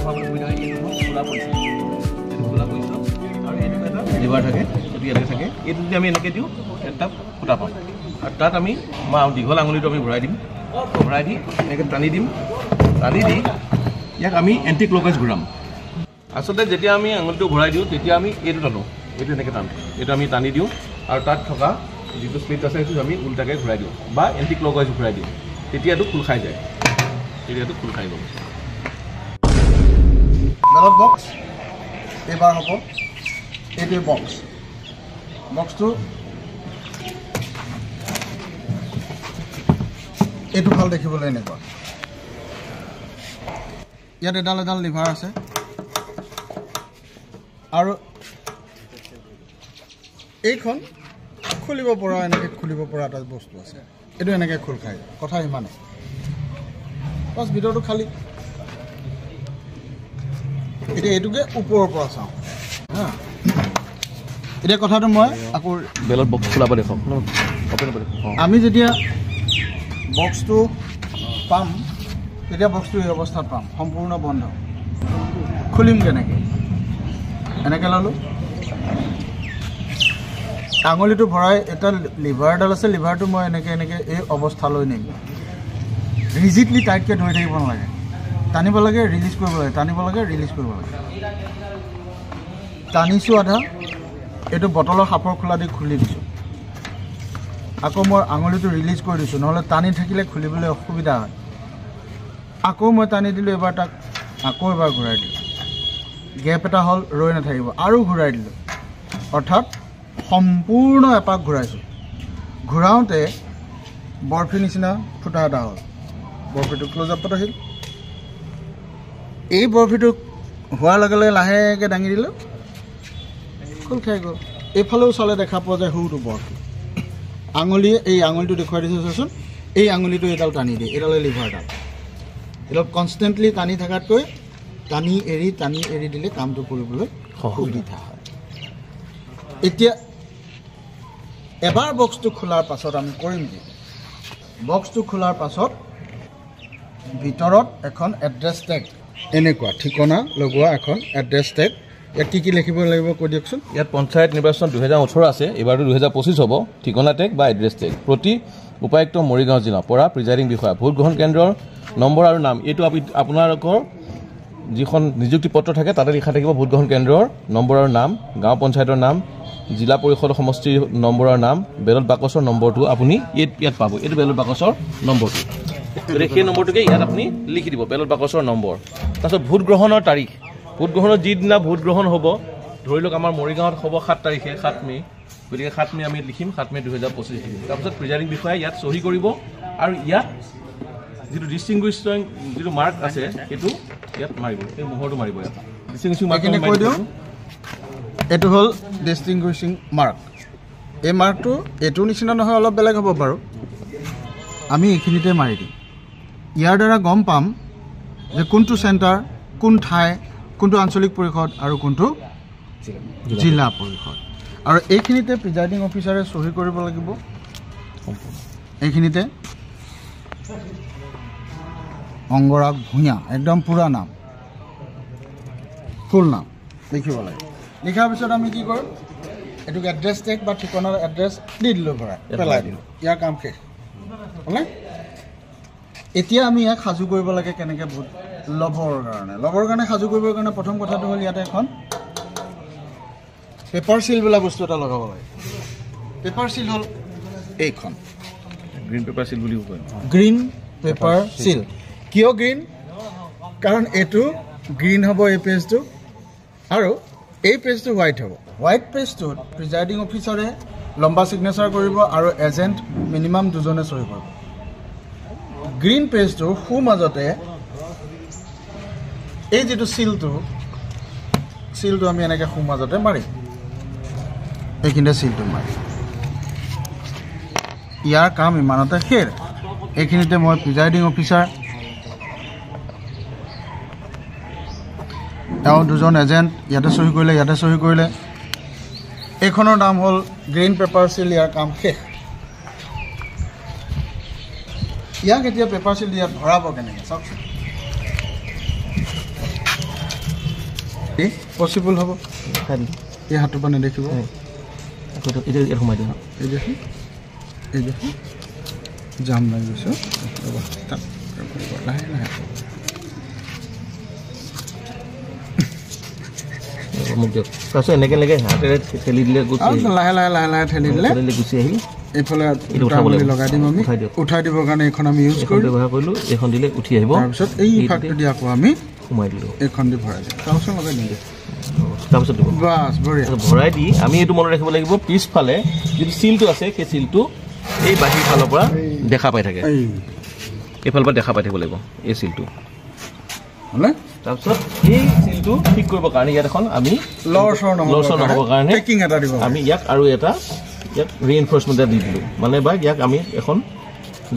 ভৰাবলৈ সুবিধা হয় এইটো খোলা পৰিছে খোলা পৰিছে আৰু এইটো এটা লিভাৰ থাকে এইটো ইয়াতে থাকে এইটো যদি আমি এনেকৈ দিওঁ এটা ফুটা পাম আৰু তাত আমি দীঘল আঙুলিটো আমি ভৰাই দিম ভৰাই দি এনেকৈ টানি দিম টানি দি ইয়াক আমি এণ্টি ক্লকৱাইজ ঘূৰাম আচলতে যেতিয়া আমি আঙুলিটো ভৰাই দিওঁ তেতিয়া আমি এইটো টানো এইটো এনেকৈ টানো এইটো আমি টানি দিওঁ আৰু তাত থকা যিটো স্পীড আছে সেইটো আমি উল্টাকৈ ঘূৰাই দিওঁ বা এণ্টি ক্লকৱাইজ ঘূৰাই দিওঁ তেতিয়াটো খোল খাই যায় তেতিয়াটো খোল খাই গ'ল বেলত বক্স এইবাৰ হ'ব এইটোৱে বক্সটো এইটো ভাল দেখিবলৈ এনেকুৱা ইয়াত এডাল এডাল লিভাৰ আছে আৰু এইখন খুলিব পৰা এনেকৈ খুলিব পৰা এটা বস্তু আছে এইটো এনেকৈ খোল খায় কথা ইমানে বাছ ভিতৰটো খালী এতিয়া এইটোকে ওপৰৰ পৰা চাওঁ হা এতিয়া কথাটো মই আকৌ বেলত বক্স খোলাব দেখক আমি যেতিয়া বক্সটো পাম তেতিয়া বক্সটো এই অৱস্থাত পাম সম্পূৰ্ণ বন্ধ খুলিম কেনেকৈ এনেকৈ ল'লোঁ আঙুলিটো ভৰাই এটা লিভাৰডাল আছে লিভাৰটো মই এনেকৈ এই অৱস্থালৈ নিম ৰিজিডলি টাইটকৈ ধৰি থাকিব নালাগে টানিব লাগে ৰিলিজ কৰিব লাগে টানিব লাগে ৰিলিজ কৰিব লাগে টানিছোঁ আধা এইটো বটলৰ সাপৰ খোলা দি খুলি দিছোঁ আকৌ মই আঙুলিটো ৰিলিজ কৰি দিছোঁ নহ'লে টানি থাকিলে খুলিবলৈ অসুবিধা হয় আকৌ মই টানি দিলোঁ এবাৰ তাক আকৌ এবাৰ ঘূৰাই দিলোঁ গেপ এটা হ'ল ৰৈ নাথাকিব আৰু ঘূৰাই দিলোঁ অৰ্থাৎ সম্পূৰ্ণ এপাক ঘূৰাইছোঁ ঘূৰাওঁতে বৰফি নিচিনা ফুটা এটা হ'ল বৰফিটো ক্ল'জ আপত আহিল এই বৰফিটো হোৱাৰ লগে লগে লাহেকৈ দাঙি দিলোঁ খোল খাই গ'ল এইফালেও চালে দেখা পোৱা যায় সৰুটো বৰফি আঙুলিয়ে এই আঙুলিটো দেখুৱাই দিছোঁ চাচোন এই আঙুলিটো এডাল টানি দিয়ে এডালে লিভাৰডাল এইডাল কনষ্টেণ্টলি টানি থকাতকৈ টানি এৰি দিলে কামটো কৰিবলৈ সুবিধা হয় এতিয়া এবাৰ বক্সটো খোলাৰ পাছত আমি কৰিম কি বক্সটো খোলাৰ পাছত ভিতৰত এখন এড্ৰেছ টেগ এনেকুৱা ঠিকনা লগোৱা এখন এড্ৰেছ টেগ ইয়াত কি লিখিব লাগিব কৈ দিয়কচোন ইয়াত পঞ্চায়ত নিৰ্বাচন 2018 আছে এবাৰটো 2025 হ'ব ঠিকনা টেগ বা এড্ৰেছ টেগ প্ৰতি উপায়ুক্ত মৰিগাঁও জিলা পৰা প্ৰিজাইডিং বিষয়া ভোট গ্ৰহণ কেন্দ্ৰৰ নম্বৰ আৰু নাম এইটো আপোনালোকৰ যিখন নিযুক্তি পত্ৰ থাকে তাতে লিখা থাকিব ভোট গ্ৰহণ কেন্দ্ৰৰ নম্বৰ আৰু নাম গাঁও পঞ্চায়তৰ নাম জিলা পৰিষদ সমষ্টিৰ নম্বৰ আৰু নাম বেলট বাকচৰ নম্বৰটো আপুনি ইয়াত পাব এইটো বেলট বাকচৰ নম্বৰটো গতিকে সেই নম্বৰটোকে ইয়াত আপুনি লিখি দিব বেলট বাকচৰ নম্বৰ তাৰপিছত ভোট গ্ৰহণৰ তাৰিখ ভোট গ্ৰহণৰ যিদিনা ভোট গ্ৰহণ হ'ব ধৰি লওক আমাৰ মৰিগাঁৱত হ'ব 7 তাৰিখে 7 মে গতিকে 7 মে আমি লিখিম 7 মে 2025 লিখিম তাৰপিছত প্ৰিজাইডিং বিষয়াই ইয়াত চহী কৰিব আৰু ইয়াত যিটো ডিষ্টিংগুইশ্বিং যিটো মাৰ্ক আছে সেইটো ইয়াত মাৰিব এই মোহৰটো মাৰিব ইয়াত ডিষ্টিংগুইশ্বিং মাৰ্ক কৈ দিওঁ এইটো হ'ল ডিষ্টিংগুইশ্বিং মাৰ্ক এই মাৰ্কটো এইটো নিচিনা নহয় অলপ বেলেগ হ'ব বাৰু আমি এইখিনিতে মাৰি দিম ইয়াৰ দ্বাৰা গম পাম যে কোনটো চেণ্টাৰ কোন ঠাই কোনটো আঞ্চলিক পৰিষদ আৰু কোনটো জিলা পৰিষদ আৰু এইখিনিতে প্ৰিজাইডিং অফিচাৰে চহী কৰিব লাগিব এইখিনিতে অংগৰাগ ভূঞা একদম পুৰা নাম ফুল নাম লিখিব লাগে লিখাৰ পিছত আমি কি কৰোঁ এইটোক এড্ৰেছ টেগ বা ঠিকনাৰ এড্ৰেছ দি দিলোঁ ভৰাই পেলাই দিলোঁ ইয়াৰ কাম শেষ হ'লে এতিয়া আমি ইয়াক সাজু কৰিব লাগে কেনেকৈ ভোট ল'বৰ কাৰণে সাজু কৰিবৰ কাৰণে প্ৰথম কথাটো হ'ল ইয়াতে এখন পেপাৰ চিল বোলা বস্তু এটা লগাব লাগে পেপাৰ চিল হ'ল এইখন গ্ৰীণ পেপাৰ চিল বুলি কয় গ্ৰীণ পেপাৰ চিল কিয় গ্ৰীণ কাৰণ এইটো গ্ৰীণ হ'ব এই পেজটো আৰু এই পেজটো হোৱাইট হ'ব হোৱাইট পেজটোত প্ৰিজাইডিং অফিচাৰে লম্বা ছিগনেচাৰ কৰিব আৰু এজেণ্ট মিনিমাম দুজনে চহী কৰিব গ্ৰীণ পেজটোৰ সোঁ মাজতে এই যিটো চিলটো আমি এনেকৈ সোঁ মাজতে মাৰিম এইখিনিতে চিলটো মাৰিম ইয়াৰ কাম ইমানতে শেষ এইখিনিতে মই প্ৰিজাইডিং অফিচাৰ তেওঁ দুজন এজেণ্ট ইয়াতে চহী কৰিলে এইখনৰ নাম হ'ল গ্ৰীণ পেপাৰ চিল ইয়াৰ কাম শেষ ইয়াক এতিয়া পেপাৰ চিল ইয়াত ভৰাব কেনেকৈ চাওকচোন পচিবল হ'ব এই হাতৰ পৰা নেদেখিব এতিয়া সোমাই দিওঁ এই দেখি জাম লাগি গৈছোঁ লাহে লাহে মোক দিয়ক তাৰপিছত এনেকৈ হাতেৰে ঠেলি দিলে লাহে লাহে লাহে লাহে ঠেলি দিলে গুচি আহিল এইফালে লগাই দিম আমি উঠাই দিবৰ কাৰণে এইখন আমি ইউজ কৰি ব্যৱহাৰ কৰিলোঁ এইখন দিলে উঠি আহিব তাৰপিছত এই ফাকটো দি আকৌ আমি সোমাই দিলোঁ এইখন দি ভৰাই দিওঁ তাৰপিছত লগাই দিওঁ তাৰপিছত দিব বাছ বঢ়িয়া ভৰাই দি আমি এইটো মনত ৰাখিব লাগিব পিছফালে যিটো চিলটো আছে সেই চিলটো এই বাহিৰ ফালৰ পৰা দেখা পাই থাকে এইফালৰ পৰা দেখা পাই থাকিব লাগিব এই চিলটো হ'লে তাৰপিছত এই চিলটো ঠিক কৰিবৰ কাৰণে ইয়াত এখন আমি লৰচৰ নহ'বৰ কাৰণে পেকিং এটা দিব আমি ইয়াক আৰু এটা ইয়াত ৰিএনফৰ্চমেণ্ট এটা দি দিলোঁ মানে বা ইয়াক আমি এখন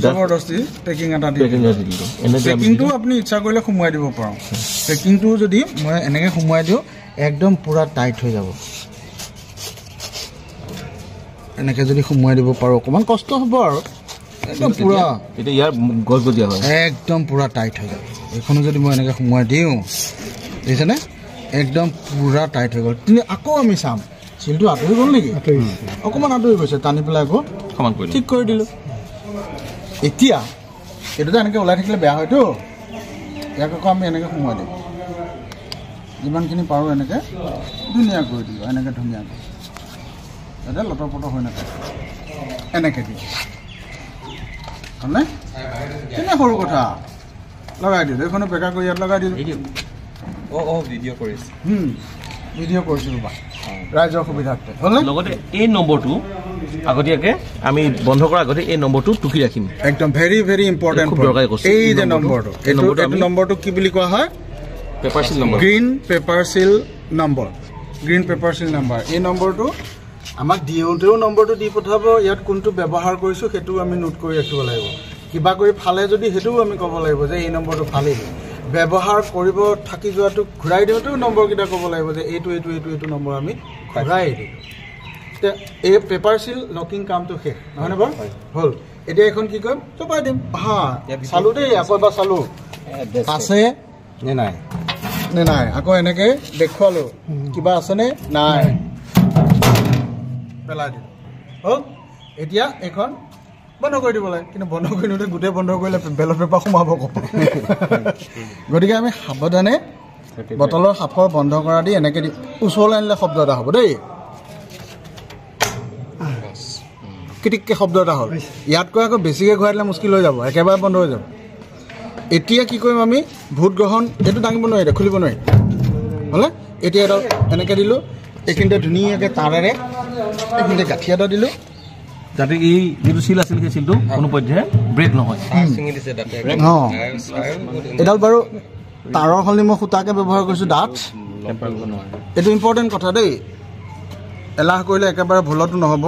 জবৰদস্তি পেকিং এটা দি দিলোঁ পেকিংটো আপুনি ইচ্ছা কৰিলে সোমোৱাই দিব পাৰোঁ পেকিংটো যদি মই এনেকৈ সোমোৱাই দিওঁ একদম পূৰা টাইট হৈ যাব এনেকৈ যদি সোমোৱাই দিব পাৰোঁ অকণমান কষ্ট হ'ব আৰু একদম পূৰা এতিয়া ইয়াৰ গজগজীয়া হয় একদম পূৰা টাইট হৈ যাব এইখনো যদি মই এনেকৈ সোমোৱাই দিওঁ দেখিছেনে একদম পূৰা টাইট হৈ গ'ল কিন্তু আকৌ আমি চাম চিলটো আঁতৰি গ'ল নেকি অকণমান আঁতৰি গৈছে টানি পেলাই আকৌ সমান কৰি ঠিক কৰি দিলোঁ এতিয়া এইটোতো এনেকৈ ওলাই থাকিলে বেয়া হয়তো ইয়াক আকৌ আমি এনেকৈ সোমোৱাই দিম যিমানখিনি পাৰোঁ এনেকৈ ধুনীয়া কৰি দিলোঁ এনেকৈ ধুনীয়াকৈ যাতে লটৰ পটৰ হৈ নাথাকে এনেকৈ দিওঁ হ'লনে কেনে সৰু কথা লগাই দিলোঁ এইখনো বেকাৰ কৰি ইয়াত লগাই দিলোঁ ভিডিঅ' কৰিছোঁ ৰ'বা ৰাইজৰ সুবিধাৰ্থে হ'লনে লগতে এই নম্বৰটো আগতীয়াকৈ আমি বন্ধ কৰাৰ আগতে এই নম্বৰটো টুকি ৰাখিম একদম ভেৰি ভেৰি ইম্পৰ্টেণ্ট এই যে নম্বৰটো এইটো নম্বৰটো কি বুলি কোৱা হয় পেপাৰ চিল নম্বৰ গ্ৰীণ পেপাৰ চিল নম্বৰ এই নম্বৰটো আমাক দিওঁতেও নম্বৰটো দি পঠাব ইয়াত কোনটো ব্যৱহাৰ কৰিছোঁ সেইটো আমি নোট কৰি ৰাখিব লাগিব কিবা কৰি ফালে যদি সেইটোও আমি ক'ব লাগিব যে এই নম্বৰটো ফালিল ব্যৱহাৰ কৰিব থাকি যোৱাটো ঘূৰাই দিওঁতেও নম্বৰকেইটা ক'ব লাগিব যে এইটো নম্বৰ আমি ঘূৰাই দিওঁ এতিয়া এই পেপাৰ চিল লকিং কামটো শেষ নহয়নে বাৰু হ'ল এতিয়া এইখন কি কৰিম চপাই দিম চালোঁ দেই আকৌ এবাৰ চালোঁ আছে নে নাই আকৌ এনেকৈ দেখুৱালোঁ কিবা আছেনে নাই পেলাই দিলোঁ হ'ল এতিয়া এইখন বন্ধ কৰি দিব লাগে কিন্তু বন্ধ কৰি দিওঁতে গোটেই বন্ধ কৰিলে বেলৰ পেপাৰ সোমাব ক'ব গতিকে আমি সাৱধানে বটলৰ সাফৰ বন্ধ কৰা দি এনেকৈ দি ওচৰলৈ আনিলে শব্দ এটা হ'ব দেই কিটিককৈ শব্দ এটা হ'ল ইয়াতকৈ আকৌ বেছিকৈ ঘূৰাই দিলে মুস্কিল হৈ যাব একেবাৰে বন্ধ হৈ যাব এতিয়া কি কৰিম আমি ভোট গ্ৰহণ এইটো দাঙিব নোৱাৰি খুলিব নোৱাৰি হ'লে এতিয়া এটা এনেকৈ দিলোঁ এইখিনিতে ধুনীয়াকৈ তাঁৰেৰে এইখিনিতে গাঁঠি এটা দিলোঁ যাতে এই যিটো চিল আছিল সেই চিলটো কোনো পৰ্যায়ে ব্ৰেক নহয় এডাল বাৰু তাঁৰৰ সলনি মই সূতাকৈ ব্যৱহাৰ কৰিছোঁ ডাঠ এইটো ইম্পৰ্টেণ্ট কথা দেই এলাহ কৰিলে একেবাৰে ভুলতো নহ'ব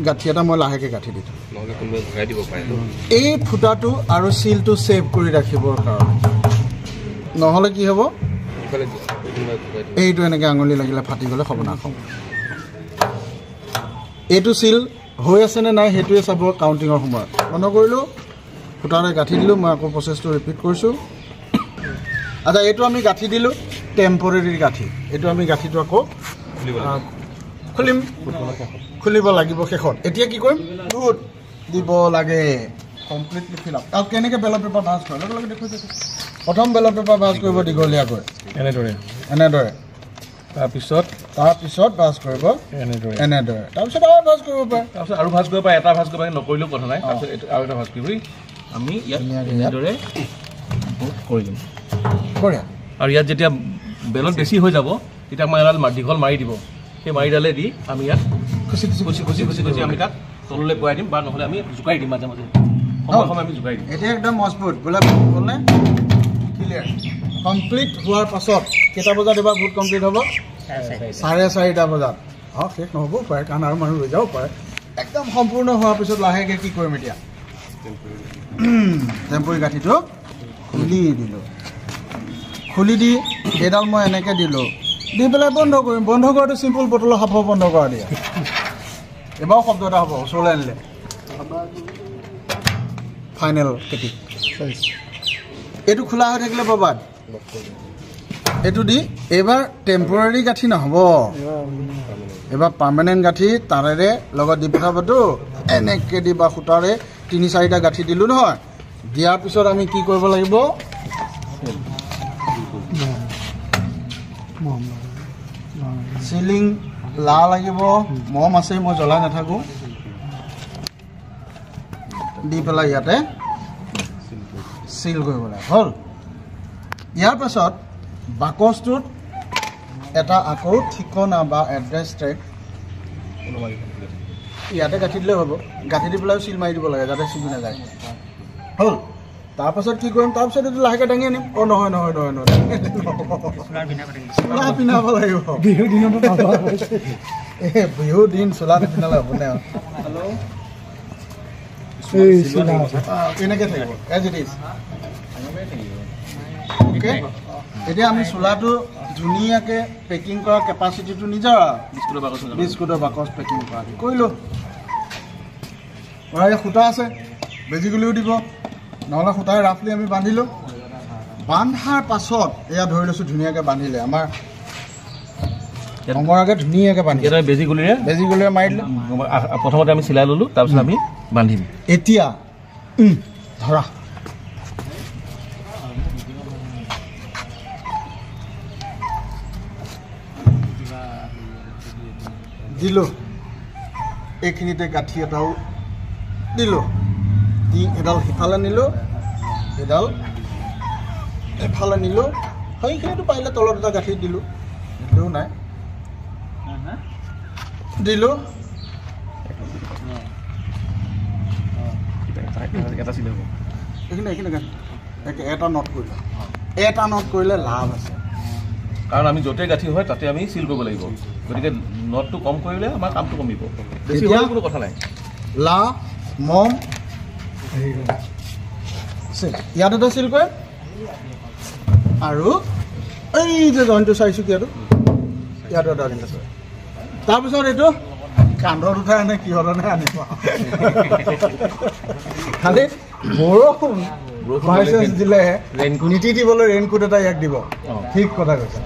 গাঁঠি এটা মই লাহেকৈ গাঁঠি দিছোঁ এই ফুটাটো আৰু চিলটো ছেভ কৰি ৰাখিবৰ কাৰণে নহ'লে কি হ'ব এইটো এনেকৈ আঙুলি লাগিলে ফাটি গ'লে সৰ্বনাশ হ'ব এইটো চিল হৈ আছেনে নাই সেইটোৱে চাব কাউণ্টিঙৰ সময়ত বন্ধ কৰিলোঁ ফুটাৰে গাঁঠি দিলোঁ মই আকৌ প্ৰচেছটো ৰিপিট কৰিছোঁ আচ্ছা এইটো আমি গাঁঠি দিলোঁ টেম্পৰেৰী গাঁঠি এইটো আমি গাঁঠিটো আকৌ খুলিব লাগিব শেষত এতিয়া কি কৰিম ভোট দিব লাগে কমপ্লিটলি ফিল আপ আৰু কেনেকৈ বেলৰ পেপাৰ ভাজ কৰে লগে লগে দেখুৱাইছে প্ৰথম বেলৰ পেপাৰ ভাজ কৰিব দীঘলীয়াকৈ এনেদৰে তাৰপিছত ভাজ কৰিব এনেদৰে তাৰপিছত আৰু ভাজ কৰিব পাৰে তাৰপিছত আৰু ভাজ কৰিব পাৰে এটা ভাজ কৰিব পাৰে নকৰিলেও কথা নাই তাৰপিছত এইটো আৰু এটা ভাজ কৰি আমি ইয়াত এনেদৰে কৰি দিম বঢ়িয়া আৰু ইয়াত যেতিয়া বেলত বেছি হৈ যাব তেতিয়া মই এডাল দীঘল মাৰি দিব সেই মাৰিডালে দি আমি ইয়াত খুচি আমি তাক তললৈ পোৱাই দিম বা নহ'লে আমি জোকাই দিম মাজে মাজে সময় আমি জোকাই দিম এতিয়া একদম মজবুত বোলে ক'লে ক্লিয়াৰ কমপ্লিট হোৱাৰ পাছত কেইটা বজাত এবাৰ ভোট কমপ্লিট হ'ব 4:30 বজাত শেষ নহ'বও পাৰে কাৰণ আৰু মানুহ ৰৈ যাব পাৰে একদম সম্পূৰ্ণ হোৱাৰ পিছত লাহেকৈ কি কৰিম এতিয়া টেম্পৰী গাঁঠিটো খুলি দিলোঁ খুলি দি এইডাল মই এনেকৈ দিলোঁ দি পেলাই বন্ধ কৰিম বন্ধ কৰাটো চিম্পুল বটলৰ সাফৰ বন্ধ কৰা দিয়া এবাৰো শব্দ এটা হ'ব ওচৰলৈ আনিলে ফাইনেল কেটি এইটো খোলা হৈ থাকিলে বৰবাদ এইটো দি এইবাৰ টেম্পৰাৰী গাঁঠি নহ'ব, এইবাৰ পাৰ্মানেণ্ট গাঁঠি তাৰেৰে লগত দি পঠাবতো। এনেকৈ দি বা সূতাৰে 3-4টা গাঁঠি দিলোঁ নহয়। দিয়াৰ পিছত আমি কি কৰিব লাগিব, চিলিং লা লাগিব, মম আছে, মই জ্বলাই নাথাকোঁ, দি পেলাই ইয়াতে চিল কৰিব লাগে। হ'ল। ইয়াৰ পাছত বাকচটোত এটা আকৌ ঠিকনা বা এড্ৰেছ টেগ ইয়াতে গাঁঠি দিলেও হ'ব। গাঁঠি দি পেলাই চিল মাৰি দিব লাগে যাতে ছিগি নাযায়। হ'ল। তাৰপাছত কি কৰিম, তাৰপিছত এইটো লাহেকৈ দাঙি আনিম। নহয় চোলা পিন্ধাব লাগিব। বিহুৰ দিনত বিহুৰ দিন চোলা নিপিন্ধালে হ'বনে? এনেকৈ থাকিব এজ ইট ইজ। অ'কে, এতিয়া আমি চোলাটো ধুনীয়াকৈ পেকিং কৰা কেপাচিটিটো নিজৰ বিস্কুটৰ বাকচ পেকিং কৰা কৰিলোঁ। সূতা আছে, বেজি গুলিও দিব, নহ'লে সূতাই ৰাফলি আমি বান্ধিলোঁ। বান্ধাৰ পাছত এয়া ধৰি লৈছোঁ ধুনীয়াকৈ বান্ধিলে। আমাৰ অংগৰাকে ধুনীয়াকৈ বান্ধি বেজি গুলিৰে মাৰি দিলোঁ। প্ৰথমতে আমি চিলাই ল'লোঁ, তাৰপিছত আমি বান্ধিম। এতিয়া ধৰা দিলোঁ, এইখিনিতে গাঁঠি এটাও দিলোঁ, দি এডাল সিফালে নিলোঁ, এডাল এফালে নিলোঁ। সেইখিনিতো পাৰিলে তলত এটা গাঁঠি দিলোঁ, দিলেও নাই, দিলোঁ। এইখিনি এটা নট কৰিলোঁ। এটা নট কৰিলে লাভ আছে, কাৰণ আমি য'তে গাঁঠি হয় তাতে আমি চিল কৰিব লাগিব। গতিকে নটটো কম কৰিলে আমাৰ কামটো কমিব, বেছি হ'লে কোনো কথা নাই। লা মম ইয়াত এটা চিল কৰে, আৰু এই যে জইনটো চাইছোঁ কি ইয়াত এটা চিল আছে। তাৰপিছত এইটো কান্ধত উঠাই আনে কিহতনে আনিব, খালি বৰষুণ দিলে নীতি দিবলৈ ৰেইনকোট এটা ইয়াক দিব। ঠিক কথা কৈছে।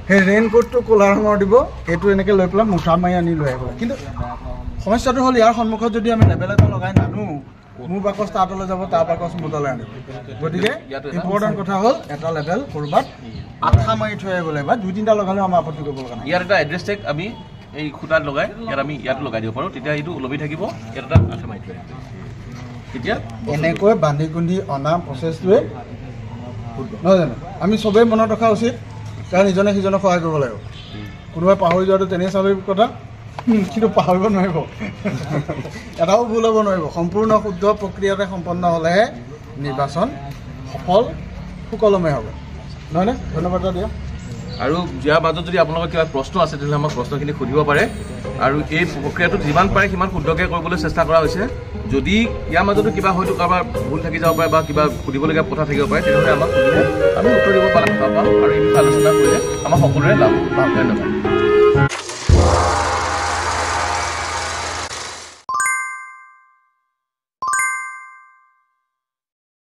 সেই ৰেইনকোটটো ক'লা ৰঙৰ দিব, এইটো এনেকৈ লৈ পেলাই মুঠা মাৰি আনি লৈ আহিব। কিন্তু সমস্যাটো হ'ল ইয়াৰ সন্মুখত যদি আমি লেবেল এটা লগাই নানো, মোৰ বাকচ তালৈ যাব, তাৰ বাকচ মোৰ তালৈ আনিব। গতিকে ইম্পৰ্টেণ্ট কথা হ'ল এটা লেবেল ক'ৰবাত আঠা মাৰি থৈ আহিব লাগিব। 2-3টা লগালেও আমাৰ আপত্তি কৰিব লগা নাই। ইয়াত এটা এড্ৰেছ টেগ আমি এই খুঁটাত লগাই ইয়াত আমি ইয়াত লগাই দিব পাৰোঁ, তেতিয়া এইটো ওলমি থাকিব। ইয়াত এটা আঠা মাৰি থৈ আহিব। এতিয়া এনেকৈ বান্ধি কুন্ধি অনা প্ৰচেছটোৱে নহয় জানো, আমি চবেই মনত ৰখা উচিত। কাৰণ ইজনে সিজনক সহায় কৰিব লাগিব। কোনোবাই পাহৰি যোৱাটো তেনেই স্বাভাৱিক কথা, কিন্তু পাহৰিব নোৱাৰিব, এটাও ভুল হ'ব নোৱাৰিব। সম্পূৰ্ণ শুদ্ধ প্ৰক্ৰিয়াতে সম্পন্ন হ'লেহে নিৰ্বাচন সফল সুকলমে হ'ব, নহয়নে? ধন্যবাদ দিয়া। আৰু ইয়াৰ মাজত যদি আপোনালোকৰ কিবা প্ৰশ্ন আছে তেতিয়াহ'লে আমাক প্ৰশ্নখিনি সুধিব পাৰে। আৰু এই প্ৰক্ৰিয়াটো যিমান পাৰে সিমান শুদ্ধকৈ কৰিবলৈ চেষ্টা কৰা হৈছে। যদি ইয়াৰ মাজতো কিবা হয়তো কাৰোবাৰ ভুল থাকি যাব পাৰে বা কিবা সুধিবলগীয়া কথা থাকিব পাৰে, তেতিয়াহ'লে আমাক সুধিলে আমি উত্তৰ দিব পাৰোঁ আৰু এই বিষয়ে আলোচনা কৰিলে আমাৰ সকলোৰে লাভ হ'ব। ধন্যবাদ।